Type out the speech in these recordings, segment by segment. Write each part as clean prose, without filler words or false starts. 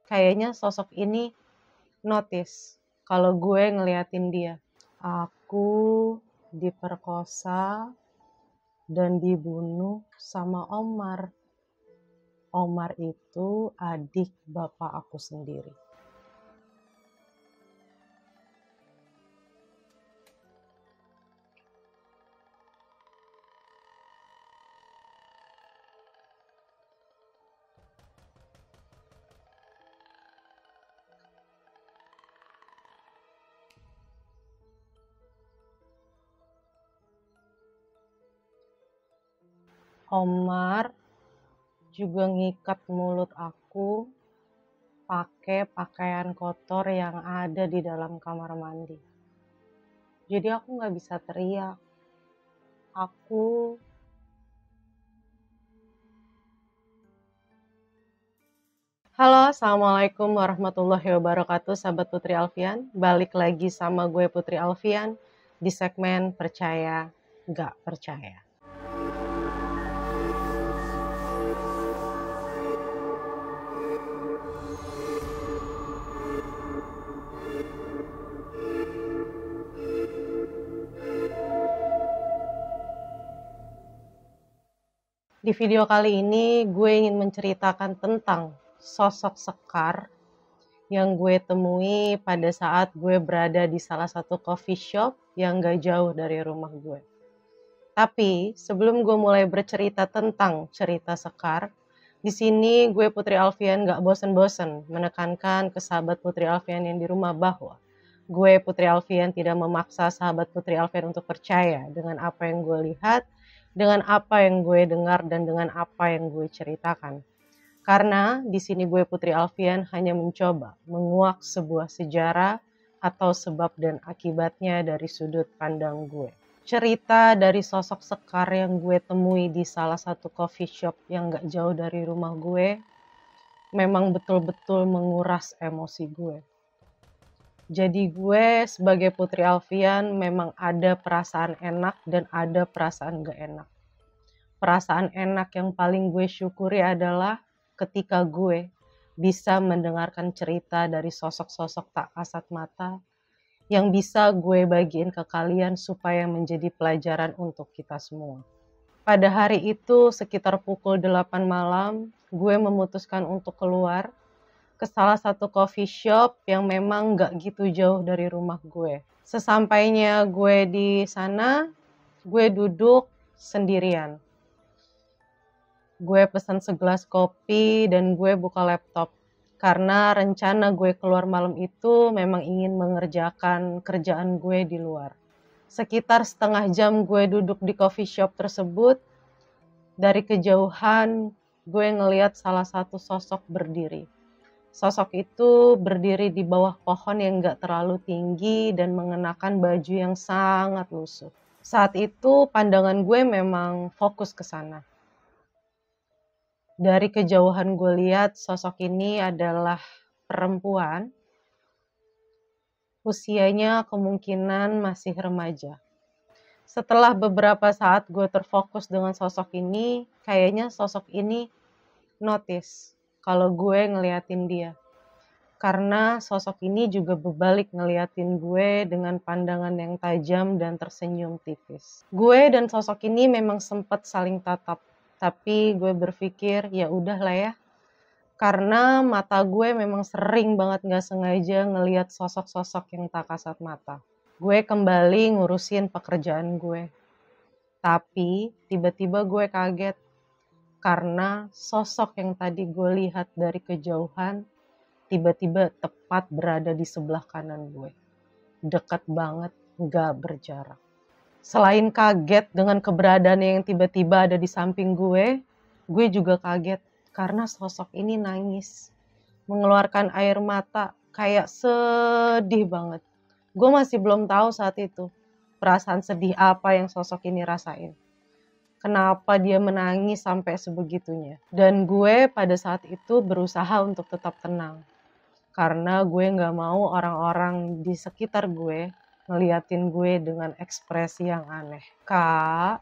kayaknya sosok ini notice kalau gue ngeliatin dia. Aku diperkosa dan dibunuh sama Omar. Omar itu adik bapak aku sendiri. Omar juga ngikat mulut aku pakai pakaian kotor yang ada di dalam kamar mandi. Jadi aku nggak bisa teriak. Halo, assalamualaikum warahmatullahi wabarakatuh, sahabat Putri Alfian. Balik lagi sama gue Putri Alfian di segmen Percaya Nggak Percaya. Di video kali ini gue ingin menceritakan tentang sosok Sekar yang gue temui pada saat gue berada di salah satu coffee shop yang gak jauh dari rumah gue. Tapi sebelum gue mulai bercerita tentang cerita Sekar, di sini gue Putri Alfian gak bosen-bosen menekankan ke sahabat Putri Alfian yang di rumah bahwa gue Putri Alfian tidak memaksa sahabat Putri Alfian untuk percaya dengan apa yang gue lihat, dengan apa yang gue dengar, dan dengan apa yang gue ceritakan. Karena di sini gue Putri Alfian hanya mencoba menguak sebuah sejarah atau sebab dan akibatnya dari sudut pandang gue. Cerita dari sosok Sekar yang gue temui di salah satu coffee shop yang gak jauh dari rumah gue memang betul-betul menguras emosi gue. Jadi gue sebagai Putri Alfian memang ada perasaan enak dan ada perasaan gak enak. Perasaan enak yang paling gue syukuri adalah ketika gue bisa mendengarkan cerita dari sosok-sosok tak kasat mata yang bisa gue bagiin ke kalian supaya menjadi pelajaran untuk kita semua. Pada hari itu sekitar pukul 8 malam, gue memutuskan untuk keluar ke salah satu coffee shop yang memang gak gitu jauh dari rumah gue. Sesampainya gue di sana, gue duduk sendirian. Gue pesan segelas kopi dan gue buka laptop. Karena rencana gue keluar malam itu memang ingin mengerjakan kerjaan gue di luar. Sekitar setengah jam gue duduk di coffee shop tersebut. Dari kejauhan gue ngeliat salah satu sosok berdiri. Sosok itu berdiri di bawah pohon yang gak terlalu tinggi dan mengenakan baju yang sangat lusuh. Saat itu pandangan gue memang fokus ke sana. Dari kejauhan gue lihat sosok ini adalah perempuan. Usianya kemungkinan masih remaja. Setelah beberapa saat gue terfokus dengan sosok ini, kayaknya sosok ini notice kalau gue ngeliatin dia. Karena sosok ini juga berbalik ngeliatin gue dengan pandangan yang tajam dan tersenyum tipis. Gue dan sosok ini memang sempat saling tatap, tapi gue berpikir ya udahlah ya. Karena mata gue memang sering banget gak sengaja ngeliat sosok-sosok yang tak kasat mata. Gue kembali ngurusin pekerjaan gue. Tapi tiba-tiba gue kaget karena sosok yang tadi gue lihat dari kejauhan tiba-tiba tepat berada di sebelah kanan gue. Dekat banget, gak berjarak. Selain kaget dengan keberadaan yang tiba-tiba ada di samping gue juga kaget karena sosok ini nangis. Mengeluarkan air mata kayak sedih banget. Gue masih belum tahu saat itu perasaan sedih apa yang sosok ini rasain. Kenapa dia menangis sampai sebegitunya. Dan gue pada saat itu berusaha untuk tetap tenang. Karena gue gak mau orang-orang di sekitar gue ngeliatin gue dengan ekspresi yang aneh. Kak,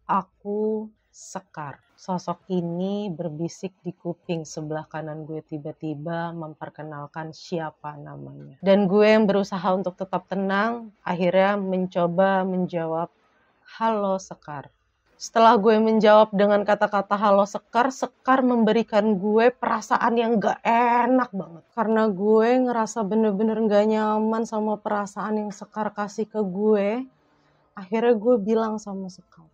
aku Sekar. Sosok ini berbisik di kuping sebelah kanan gue, tiba-tiba memperkenalkan siapa namanya. Dan gue yang berusaha untuk tetap tenang, akhirnya mencoba menjawab, "Halo Sekar." Setelah gue menjawab dengan kata-kata halo Sekar, Sekar memberikan gue perasaan yang gak enak banget. Karena gue ngerasa bener-bener gak nyaman sama perasaan yang Sekar kasih ke gue, akhirnya gue bilang sama Sekar,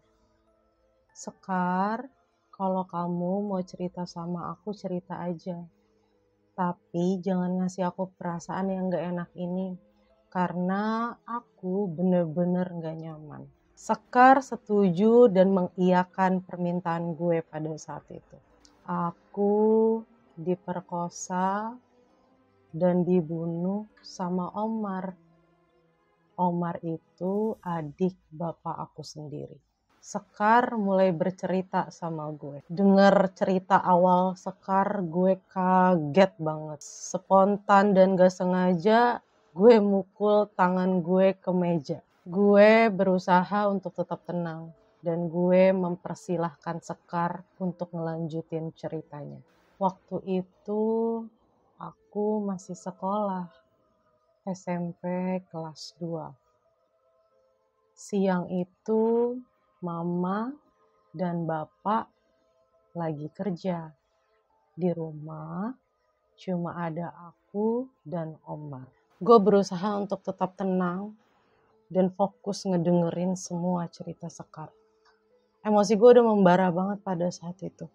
"Sekar, kalau kamu mau cerita sama aku, cerita aja. Tapi jangan ngasih aku perasaan yang gak enak ini, karena aku bener-bener gak nyaman." Sekar setuju dan mengiyakan permintaan gue pada saat itu. Aku diperkosa dan dibunuh sama Omar. Omar itu adik bapak aku sendiri. Sekar mulai bercerita sama gue. Dengar cerita awal Sekar, gue kaget banget. Spontan dan gak sengaja, gue mukul tangan gue ke meja. Gue berusaha untuk tetap tenang dan gue mempersilahkan Sekar untuk ngelanjutin ceritanya. Waktu itu aku masih sekolah SMP kelas 2. Siang itu mama dan bapak lagi kerja. Di rumah cuma ada aku dan Omar. Gue berusaha untuk tetap tenang dan fokus ngedengerin semua cerita Sekar. Emosi gue udah membara banget pada saat itu.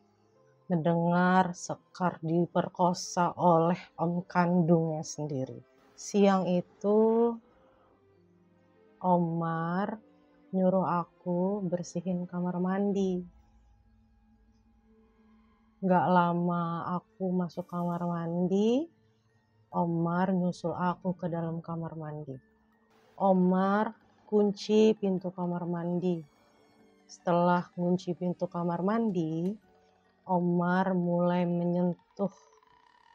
Mendengar Sekar diperkosa oleh om kandungnya sendiri. Siang itu Omar nyuruh aku bersihin kamar mandi. Gak lama aku masuk kamar mandi, Omar nyusul aku ke dalam kamar mandi. Omar kunci pintu kamar mandi. Setelah kunci pintu kamar mandi, Omar mulai menyentuh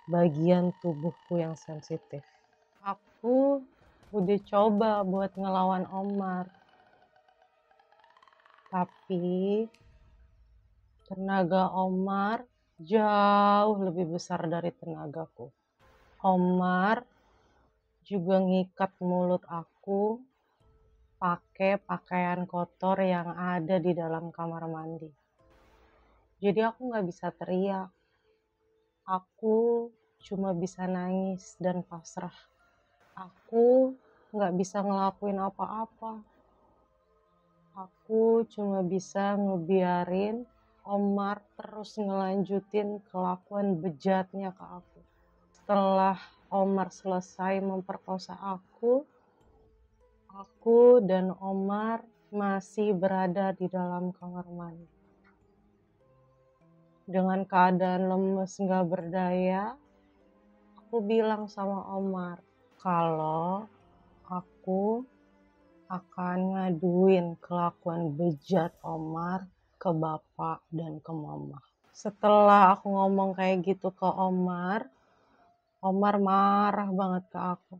bagian tubuhku yang sensitif. Aku udah coba buat ngelawan Omar, tapi tenaga Omar jauh lebih besar dari tenagaku. Omar juga ngikat mulut aku pakai pakaian kotor yang ada di dalam kamar mandi. Jadi aku gak bisa teriak. Aku cuma bisa nangis dan pasrah. Aku gak bisa ngelakuin apa-apa. Aku cuma bisa ngebiarin Omar terus ngelanjutin kelakuan bejatnya ke aku. Setelah Omar selesai memperkosa aku dan Omar masih berada di dalam kamar mandi. Dengan keadaan lemes gak berdaya, aku bilang sama Omar kalau aku akan ngaduin kelakuan bejat Omar ke bapak dan ke mama. Setelah aku ngomong kayak gitu ke Omar marah banget ke aku.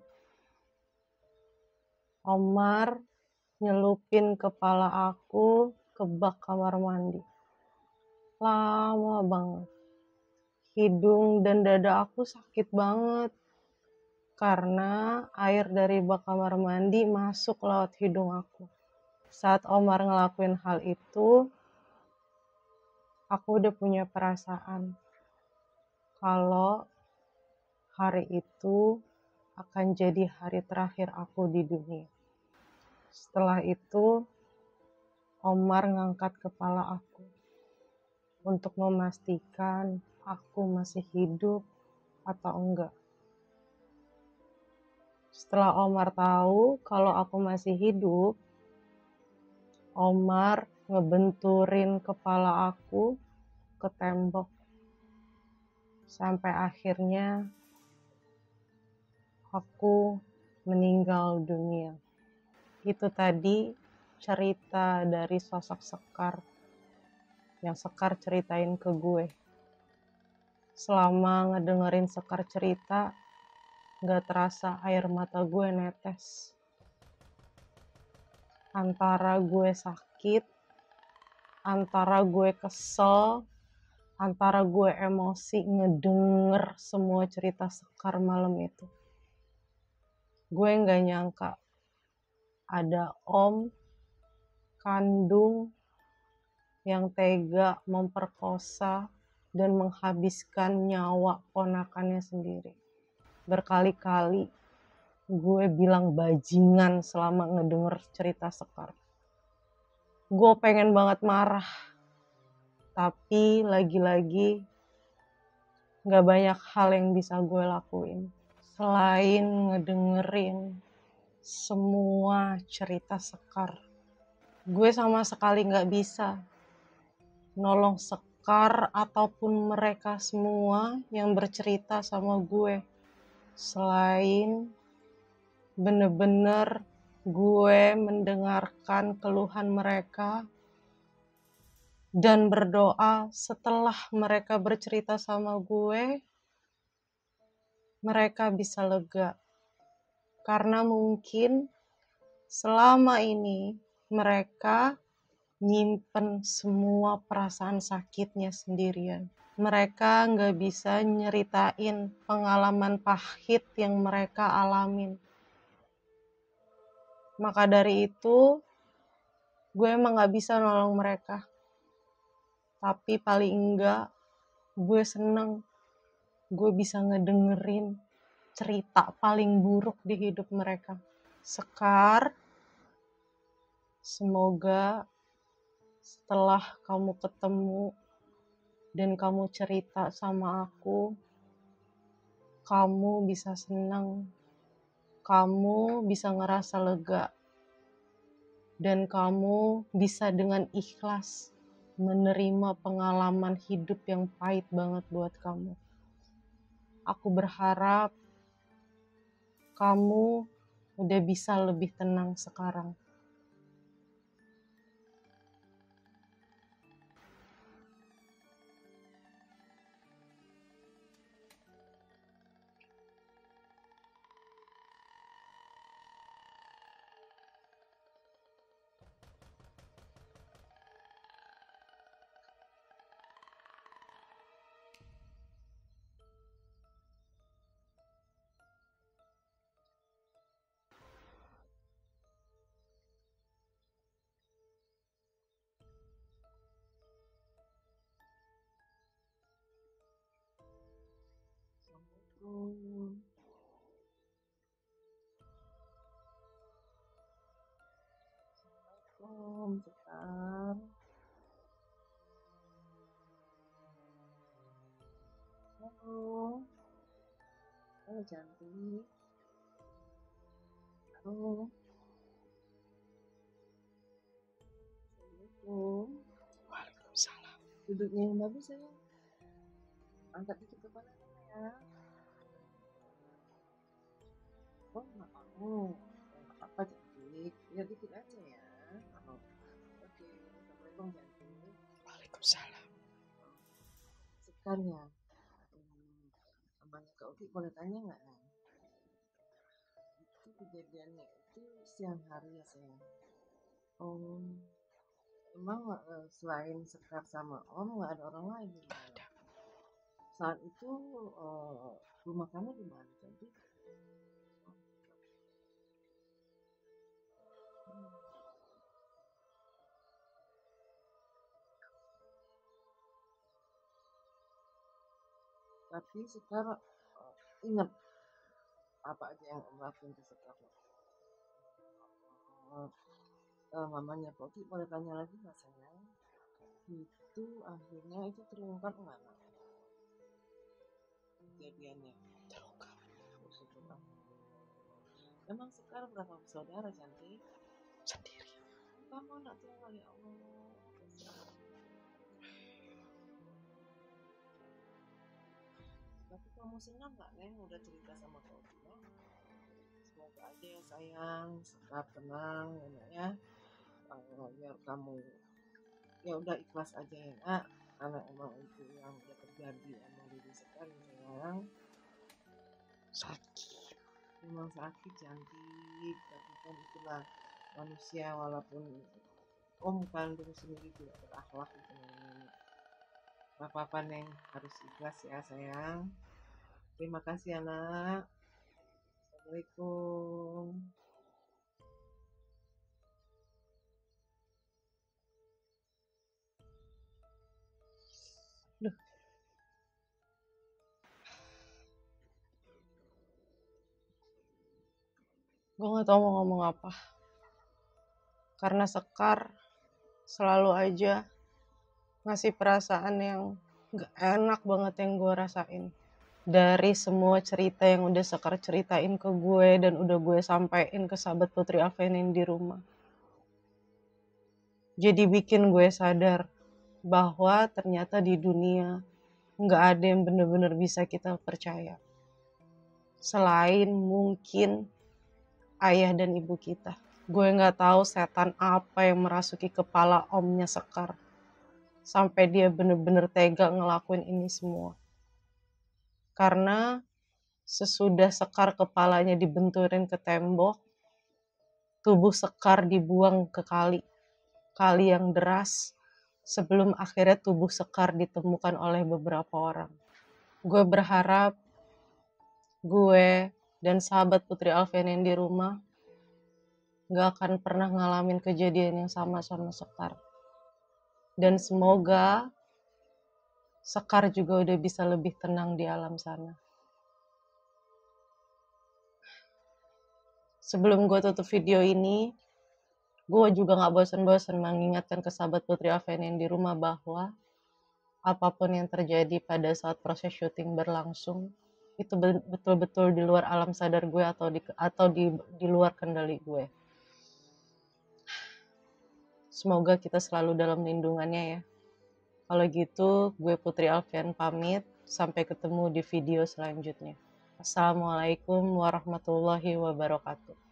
Omar nyelupin kepala aku ke bak kamar mandi. Lama banget. Hidung dan dada aku sakit banget. Karena air dari bak kamar mandi masuk lewat hidung aku. Saat Omar ngelakuin hal itu, aku udah punya perasaan kalau hari itu akan jadi hari terakhir aku di dunia. Setelah itu, Omar ngangkat kepala aku untuk memastikan aku masih hidup atau enggak. Setelah Omar tahu kalau aku masih hidup, Omar ngebenturin kepala aku ke tembok. Sampai akhirnya aku meninggal dunia. Itu tadi cerita dari sosok Sekar yang Sekar ceritain ke gue. Selama ngedengerin Sekar cerita, gak terasa air mata gue netes. Antara gue sakit antara gue kesel, antara gue emosi ngedenger semua cerita Sekar malam itu. Gue nggak nyangka ada om kandung yang tega memperkosa dan menghabiskan nyawa ponakannya sendiri. Berkali-kali gue bilang bajingan selama ngedenger cerita Sekar. Gue pengen banget marah, tapi lagi-lagi gak banyak hal yang bisa gue lakuin selain ngedengerin semua cerita Sekar. Gue sama sekali gak bisa nolong Sekar ataupun mereka semua yang bercerita sama gue, selain bener-bener gue mendengarkan keluhan mereka dan berdoa setelah mereka bercerita sama gue, mereka bisa lega. Karena mungkin selama ini mereka nyimpen semua perasaan sakitnya sendirian. Mereka nggak bisa nyeritain pengalaman pahit yang mereka alamin. Maka dari itu, gue emang gak bisa nolong mereka. Tapi paling enggak, gue seneng gue bisa ngedengerin cerita paling buruk di hidup mereka. Sekar, semoga setelah kamu ketemu dan kamu cerita sama aku, kamu bisa seneng, kamu bisa ngerasa lega, dan kamu bisa dengan ikhlas menerima pengalaman hidup yang pahit banget buat kamu. Aku berharap kamu udah bisa lebih tenang sekarang. Assalamualaikum. Assalamualaikum, Sekar. Halo. Halo, cantik. Halo. Assalamualaikum. Waalaikumsalam. Duduknya yang bagus ya. Angkat dikit kepalanya ya. Oh, nggak mau. Nggak apa-apa, cantik. Ya dikit aja ya. Oh. Oke, Assalamualaikum, cantik. Waalaikumsalam. Sekar ya. Abangnya Kak Uti boleh tanya nggak, Nang? Itu kejadiannya itu siang hari ya, sayang? Oh, emang selain Sekar sama Om nggak ada orang lain di Nggak rumah? ada. Saat itu rumah kamu di mana, cantik? Tapi Sekar ingat apa aja yang Om lakuin ke Sekar? Mamanya Poti boleh tanya lagi nggak, sayang? Itu akhirnya itu terungkap nggak, Nak? Kejadiannya Terungkap. syukur. Emang Sekar berapa bersaudara, cantik? Sendiri. Kamu anak tunggal, ya Allah. Tapi kamu senang nggak, Neng, udah cerita sama kau ya? Semoga aja ya, sayang, Sekar tenang ya, Nak, ya. Biar kamu ya udah ikhlas aja ya, Nak. Karena emang itu yang udah terjadi emang diri Sekar ya, sayang. Sakit. Memang sakit, cantik, tapi kan itulah manusia, walaupun Om kandung sendiri tidak berakhlak gitu. Gak apa-apa Neng, harus ikhlas ya sayang. Terima kasih anak. Assalamualaikum. Duh, gue gak tau mau ngomong apa. Karena Sekar selalu aja ngasih perasaan yang gak enak banget yang gue rasain. Dari semua cerita yang udah Sekar ceritain ke gue dan udah gue sampein ke sahabat Putri Avenin di rumah. Jadi bikin gue sadar bahwa ternyata di dunia gak ada yang bener-bener bisa kita percaya. Selain mungkin ayah dan ibu kita. Gue gak tahu setan apa yang merasuki kepala omnya Sekar. Sampai dia bener-bener tega ngelakuin ini semua. Karena sesudah Sekar kepalanya dibenturin ke tembok, tubuh Sekar dibuang ke kali. Kali yang deras, sebelum akhirnya tubuh Sekar ditemukan oleh beberapa orang. Gue berharap gue dan sahabat Putri Alvenin di rumah gak akan pernah ngalamin kejadian yang sama Sekar. Dan semoga Sekar juga udah bisa lebih tenang di alam sana. Sebelum gue tutup video ini, gue juga gak bosan-bosan mengingatkan ke sahabat Putri Avenin di rumah bahwa apapun yang terjadi pada saat proses syuting berlangsung, itu betul-betul di luar alam sadar gue atau di luar kendali gue. Semoga kita selalu dalam lindungannya ya. Kalau gitu, gue Putri Alfian pamit. Sampai ketemu di video selanjutnya. Assalamualaikum warahmatullahi wabarakatuh.